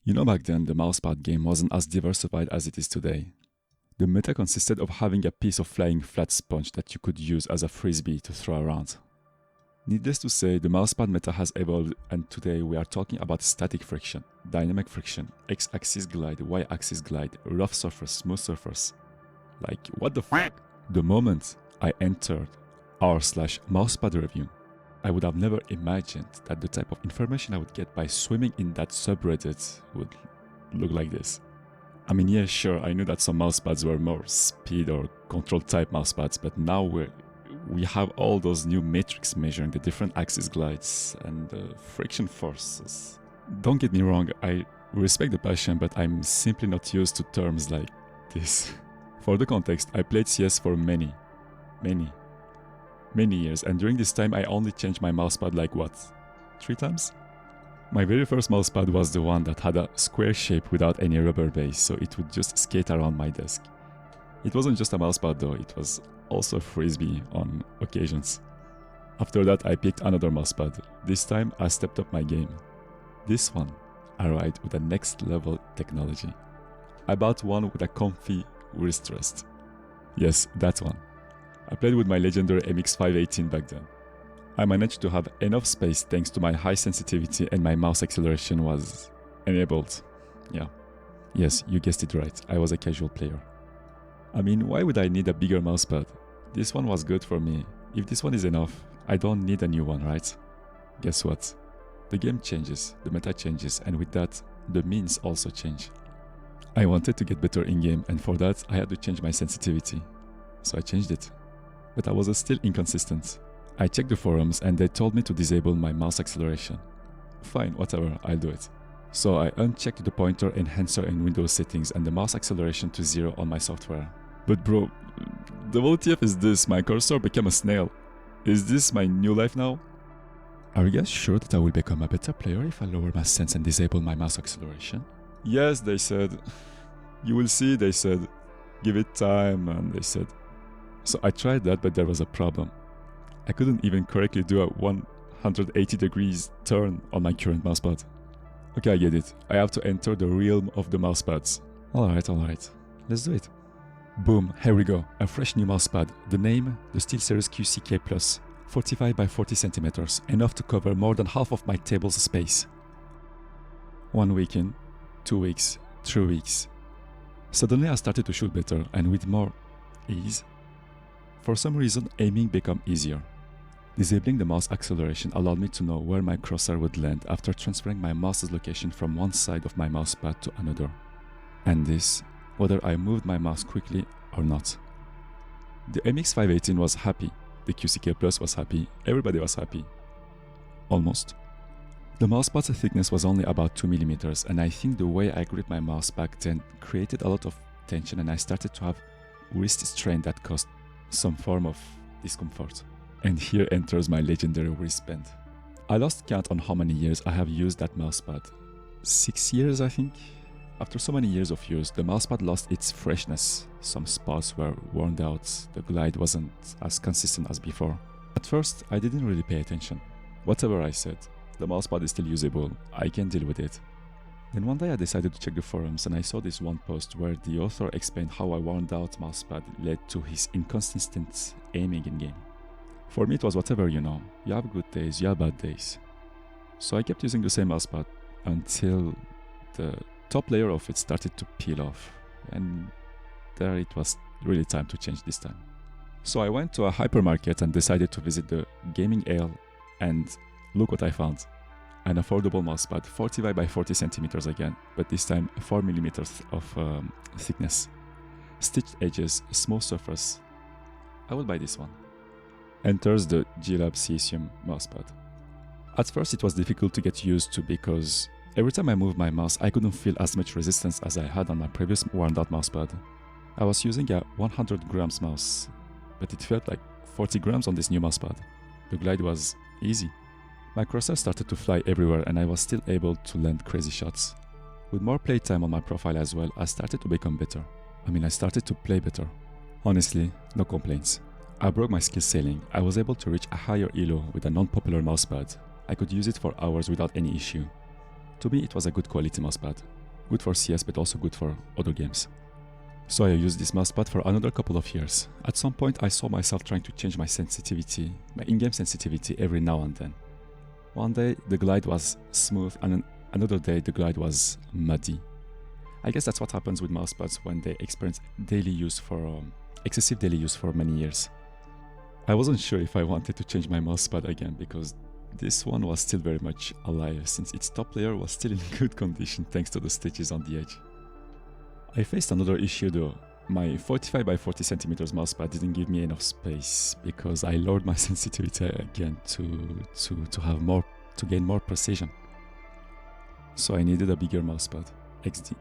You know, back then, the mousepad game wasn't as diversified as it is today. The meta consisted of having a piece of flying flat sponge that you could use as a frisbee to throw around. Needless to say, the mousepad meta has evolved, and today we are talking about static friction, dynamic friction, x-axis glide, y-axis glide, rough surface, smooth surface. Like, what the fuck? The moment I entered r/mousepad review, I would have never imagined that the type of information I would get by swimming in that subreddit would look like this. I mean, yeah, sure, I knew that some mousepads were more speed or control type mousepads, but now we have all those new metrics measuring the different axis glides and the friction forces. Don't get me wrong, I respect the passion, but I'm simply not used to terms like this. For the context, I played CS for many years, and during this time I only changed my mousepad like what, 3 times? My very first mousepad was the one that had a square shape without any rubber base, so it would just skate around my desk. It wasn't just a mousepad though, it was also a frisbee on occasions. After that I picked another mousepad. This time I stepped up my game. This one arrived with a next level technology. I bought one with a comfy wrist rest. Yes, that one. I played with my legendary MX518 back then. I managed to have enough space thanks to my high sensitivity, and my mouse acceleration was enabled. Yeah. Yes, you guessed it right, I was a casual player. I mean, why would I need a bigger mousepad? This one was good for me. If this one is enough, I don't need a new one, right? Guess what? The game changes, the meta changes, and with that, the means also change. I wanted to get better in-game, and for that, I had to change my sensitivity. So I changed it. But I was still inconsistent. I checked the forums and they told me to disable my mouse acceleration. Fine, whatever, I'll do it. So I unchecked the pointer enhancer in Windows settings and the mouse acceleration to 0 on my software. But bro, the WTF is this? My cursor became a snail. Is this my new life now? Are you guys sure that I will become a better player if I lower my sense and disable my mouse acceleration? Yes, they said. You will see, they said. Give it time, and they said. So I tried that, but there was a problem. I couldn't even correctly do a 180 degrees turn on my current mousepad. Okay, I get it. I have to enter the realm of the mousepads. Alright. Let's do it. Boom, here we go. A fresh new mousepad. The name, the SteelSeries QCK Plus. 45 by 40 centimeters. Enough to cover more than half of my table's space. 1 week in, 2 weeks, 3 weeks. Suddenly I started to shoot better and with more ease. For some reason, aiming became easier. Disabling the mouse acceleration allowed me to know where my crosshair would land after transferring my mouse's location from one side of my mousepad to another. And this, whether I moved my mouse quickly or not. The MX518 was happy, the QCK Plus was happy, everybody was happy. Almost. The mousepad's thickness was only about 2 mm, and I think the way I gripped my mouse back then created a lot of tension, and I started to have wrist strain that caused some form of discomfort. And here enters my legendary wristband. I lost count on how many years I have used that mousepad. 6 years, I think? After so many years of use, the mousepad lost its freshness. Some spots were worn out, the glide wasn't as consistent as before. At first, I didn't really pay attention. Whatever I said, the mousepad is still usable, I can deal with it. Then one day I decided to check the forums, and I saw this one post where the author explained how a worn out mousepad led to his inconsistent aiming in game. For me it was whatever, you know, you have good days, you have bad days. So I kept using the same mousepad until the top layer of it started to peel off, and there it was really time to change this time. So I went to a hypermarket and decided to visit the gaming aisle, and look what I found. An affordable mousepad, 45 by 40 centimeters again, but this time 4 millimeters of thickness. Stitched edges, smooth surface. I will buy this one. Enters the G-Lab Cesium mousepad. At first it was difficult to get used to because every time I moved my mouse I couldn't feel as much resistance as I had on my previous worn out mousepad. I was using a 100 grams mouse, but it felt like 40 grams on this new mousepad. The glide was easy. My crosshair started to fly everywhere and I was still able to land crazy shots. With more playtime on my profile as well, I started to become better. I started to play better. Honestly, no complaints. I broke my skill ceiling. I was able to reach a higher elo with a non-popular mousepad. I could use it for hours without any issue. To me, it was a good quality mousepad. Good for CS, but also good for other games. So I used this mousepad for another couple of years. At some point, I saw myself trying to change my sensitivity, my in-game sensitivity every now and then. One day, the glide was smooth, and another day, the glide was muddy. I guess that's what happens with mousepads when they experience excessive daily use for many years. I wasn't sure if I wanted to change my mousepad again because this one was still very much alive since its top layer was still in good condition thanks to the stitches on the edge. I faced another issue though. My 45 by 40 centimeters mousepad didn't give me enough space because I lowered my sensitivity again to gain more precision. So I needed a bigger mousepad, XD.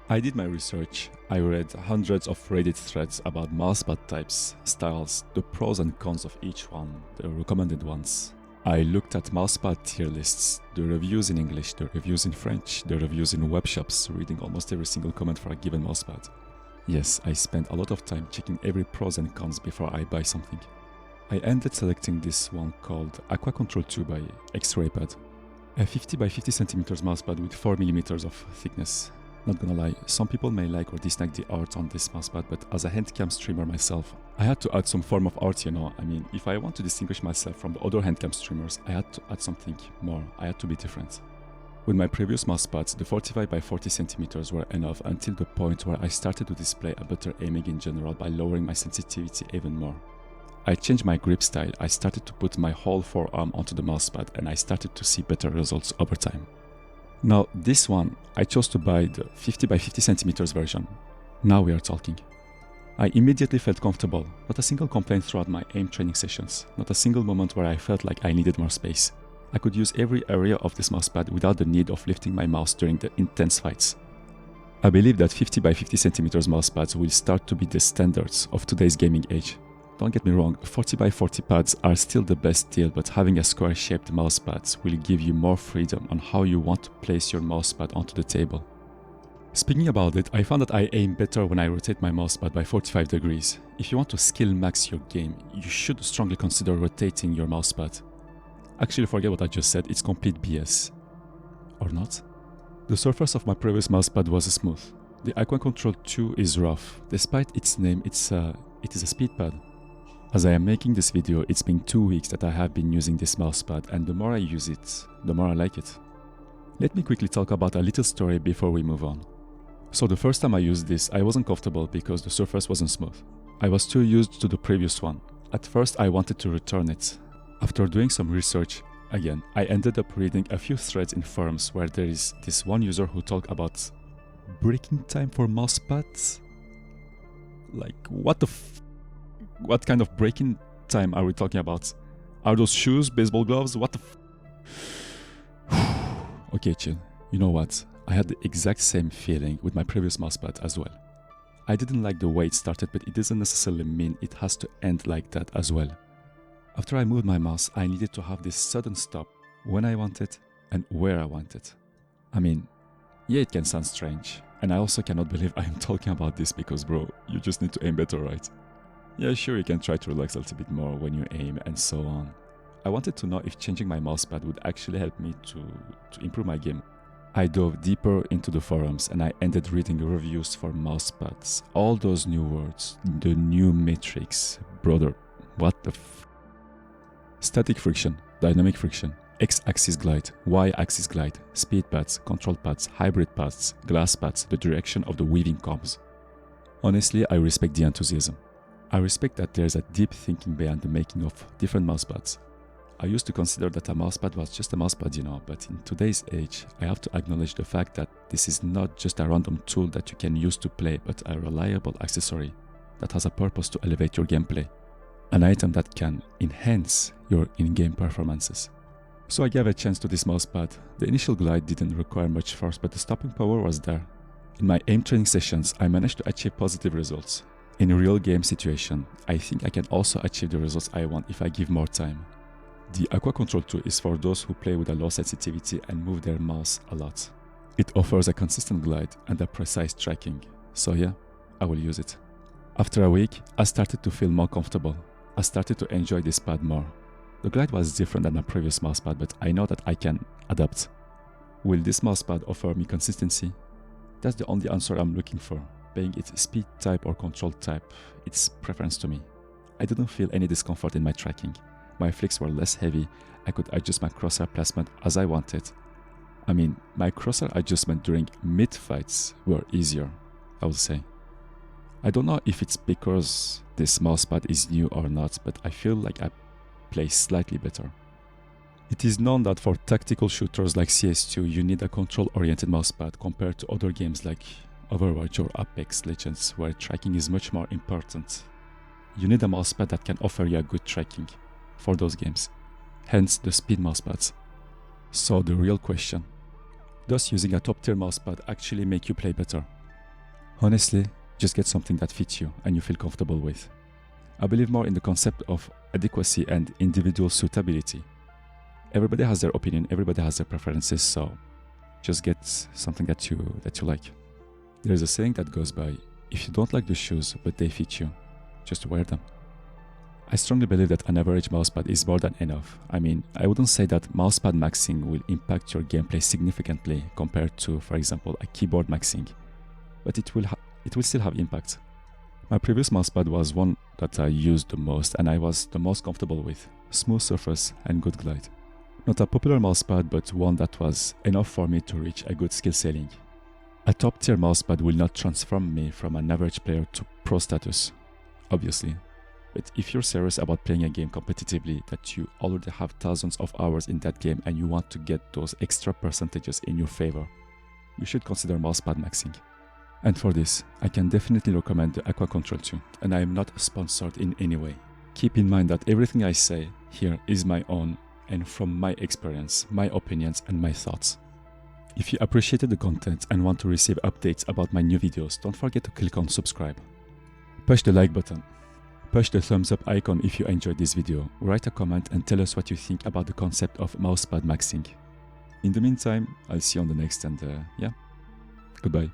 I did my research. I read hundreds of Reddit threads about mousepad types, styles, the pros and cons of each one, the recommended ones. I looked at mousepad tier lists, the reviews in English, the reviews in French, the reviews in web shops, reading almost every single comment for a given mousepad. Yes, I spent a lot of time checking every pros and cons before I buy something. I ended selecting this one called Aqua Control 2 by X-Ray Pad. A 50 by 50 centimeters mousepad with 4 millimeters of thickness. Not gonna lie, some people may like or dislike the art on this mousepad, but as a handcam streamer myself, I had to add some form of art, you know. I mean, if I want to distinguish myself from the other handcam streamers, I had to add something more. I had to be different. With my previous mousepads, the 45 by 40 centimeters were enough until the point where I started to display a better aiming in general by lowering my sensitivity even more. I changed my grip style, I started to put my whole forearm onto the mousepad and I started to see better results over time. Now this one, I chose to buy the 50 by 50 centimeters version. Now we are talking. I immediately felt comfortable, not a single complaint throughout my aim training sessions, not a single moment where I felt like I needed more space. I could use every area of this mousepad without the need of lifting my mouse during the intense fights. I believe that 50 by 50 centimeters mousepads will start to be the standards of today's gaming age. Don't get me wrong, 40 by 40 pads are still the best deal, but having a square-shaped mousepad will give you more freedom on how you want to place your mousepad onto the table. Speaking about it, I found that I aim better when I rotate my mousepad by 45 degrees. If you want to skill max your game, you should strongly consider rotating your mousepad. Actually, forget what I just said, it's complete BS. Or not? The surface of my previous mousepad was smooth. The Aqua Control 2 is rough. Despite its name, it is a speed pad. As I am making this video, it's been 2 weeks that I have been using this mousepad, and the more I use it, the more I like it. Let me quickly talk about a little story before we move on. So the first time I used this, I wasn't comfortable because the surface wasn't smooth. I was too used to the previous one. At first I wanted to return it. After doing some research, again, I ended up reading a few threads in forums where there is this one user who talked about breaking time for mousepads. Like, what kind of breaking time are we talking about? Are those shoes, baseball gloves? What the Okay, chill. You know what? I had the exact same feeling with my previous mousepad as well. I didn't like the way it started, but it doesn't necessarily mean it has to end like that as well. After I moved my mouse, I needed to have this sudden stop when I want it and where I want it. I mean, yeah, it can sound strange, and I also cannot believe I am talking about this because, bro, you just need to aim better, right? Yeah, sure, you can try to relax a little bit more when you aim and so on. I wanted to know if changing my mousepad would actually help me to improve my game. I dove deeper into the forums and I ended reading reviews for mousepads. All those new words, the new metrics, brother, what the Static friction, dynamic friction, X-axis glide, Y-axis glide, speed pads, control pads, hybrid pads, glass pads, the direction of the weaving combs. Honestly, I respect the enthusiasm. I respect that there's a deep thinking behind the making of different mousepads. I used to consider that a mousepad was just a mousepad, you know, but in today's age, I have to acknowledge the fact that this is not just a random tool that you can use to play, but a reliable accessory that has a purpose to elevate your gameplay. An item that can enhance your in-game performances. So I gave a chance to this mousepad. The initial glide didn't require much force, but the stopping power was there. In my aim training sessions, I managed to achieve positive results. In a real game situation, I think I can also achieve the results I want if I give more time. The Aqua Control 2 is for those who play with a low sensitivity and move their mouse a lot. It offers a consistent glide and a precise tracking, so yeah, I will use it. After a week, I started to feel more comfortable. I started to enjoy this pad more. The glide was different than my previous mousepad, but I know that I can adapt. Will this mousepad offer me consistency? That's the only answer I'm looking for. Being it speed type or control type, it's preference to me. I didn't feel any discomfort in my tracking. My flicks were less heavy, I could adjust my crosshair placement as I wanted. I mean, my crosshair adjustment during mid-fights were easier, I would say. I don't know if it's because this mousepad is new or not, but I feel like I play slightly better. It is known that for tactical shooters like CS2, you need a control-oriented mousepad compared to other games like Overwatch or Apex Legends, where tracking is much more important. You need a mousepad that can offer you a good tracking for those games, hence the speed mousepads. So the real question, does using a top-tier mousepad actually make you play better? Honestly, just get something that fits you and you feel comfortable with. I believe more in the concept of adequacy and individual suitability. Everybody has their opinion, everybody has their preferences, so just get something that you like. There is a saying that goes by, if you don't like the shoes but they fit you, just wear them. I strongly believe that an average mousepad is more than enough. I mean, I wouldn't say that mousepad maxing will impact your gameplay significantly compared to, for example, a keyboard maxing, but it will still have impact. My previous mousepad was one that I used the most and I was the most comfortable with. Smooth surface and good glide. Not a popular mousepad, but one that was enough for me to reach a good skill ceiling. A top tier mousepad will not transform me from an average player to pro status, obviously. But if you're serious about playing a game competitively, that you already have thousands of hours in that game and you want to get those extra percentages in your favor, you should consider mousepad maxing. And for this, I can definitely recommend the Aqua Control 2, and I am not sponsored in any way. Keep in mind that everything I say here is my own and from my experience, my opinions and my thoughts. If you appreciated the content and want to receive updates about my new videos, don't forget to click on subscribe. Push the like button. Push the thumbs up icon if you enjoyed this video. Write a comment and tell us what you think about the concept of mousepad maxing. In the meantime, I'll see you on the next and yeah, goodbye.